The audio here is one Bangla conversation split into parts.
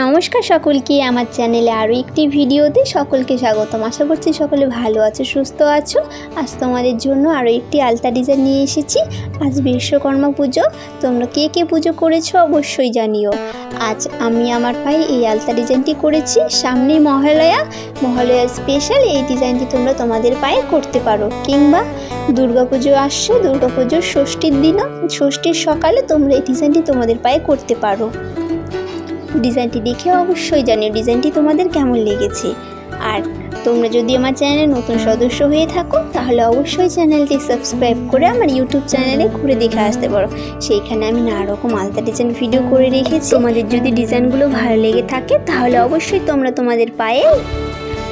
নমস্কার সকলকে আমার চ্যানেলে আরও একটি ভিডিওতে সকলকে স্বাগতম। আশা করছি সকলে ভালো আছো, সুস্থ আছো। আজ তোমাদের জন্য আরও একটি আলতা ডিজাইন নিয়ে এসেছি। আজ বিশ্বকর্মা পুজো, তোমরা কে কে পুজো করেছো অবশ্যই জানিও। আজ আমি আমার পায়ে এই আলতা ডিজাইনটি করেছি। সামনেই মহালয়া স্পেশাল এই ডিজাইনটি তোমরা তোমাদের পায়ে করতে পারো, কিংবা দুর্গাপুজো আসছে, দুর্গাপুজোর ষষ্ঠীর দিনও, ষষ্ঠীর সকালে তোমরা এই ডিজাইনটি তোমাদের পায়ে করতে পারো। ডিজাইনটি দেখে অবশ্যই জানিও ডিজাইনটি তোমাদের কেমন লেগেছে। আর তোমরা যদি আমার চ্যানেলে নতুন সদস্য হয়ে থাকো তাহলে অবশ্যই চ্যানেলটি সাবস্ক্রাইব করে আমার ইউটিউব চ্যানেলে ঘুরে দেখে আসতে পারো। সেইখানে আমি নানা রকম আলতা ডিজাইন ভিডিও করে রেখেছি। তোমাদের যদি ডিজাইনগুলো ভালো লেগে থাকে তাহলে অবশ্যই তোমরা তোমাদের পায়ে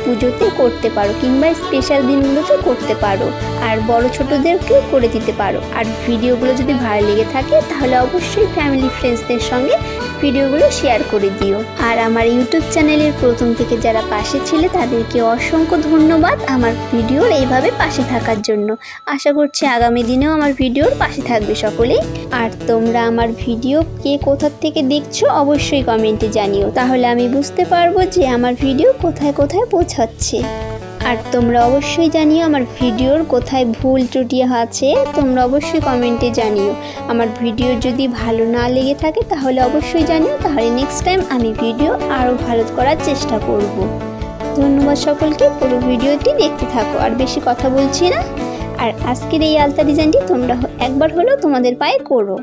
পুজোতে করতে পারো, কিংবা স্পেশাল দিনগুলোতে করতে পারো, আর বড় ছোটদেরকেও করে দিতে পারো। আর ভিডিওগুলো যদি ভালো লেগে থাকে তাহলে অবশ্যই ফ্যামিলি ফ্রেন্ডসদের সঙ্গে ভিডিওগুলো শেয়ার করে দিও। আর আমার ইউটিউব চ্যানেলের প্রথম থেকে যারা পাশে ছিলে তাদেরকে অসংখ্য ধন্যবাদ আমার ভিডিওর এইভাবে পাশে থাকার জন্য। আশা করছি আগামী দিনেও আমার ভিডিওর পাশে থাকবে সকলেই। আর তোমরা আমার ভিডিও কে কোথা থেকে দেখছো অবশ্যই কমেন্টে জানিও, তাহলে আমি বুঝতে পারবো যে আমার ভিডিও কোথায় কোথায় পৌঁছাচ্ছে। আর তোমরা অবশ্যই জানিও আমার ভিডিওর কোথায় ভুল ত্রুটি আছে, তোমরা অবশ্যই কমেন্টে জানিও। আমার ভিডিও যদি ভালো না লেগে থাকে তাহলে অবশ্যই জানিও, তাহলে নেক্সট টাইম আমি ভিডিও আরও ভালো করার চেষ্টা করব। ধন্যবাদ সকলকে, পুরো ভিডিওটি দেখতে থাকো। আর বেশি কথা বলছি না, আর আজকের এই আলতা ডিজাইনটি তোমরা একবার হলেও তোমাদের পায়ে করো।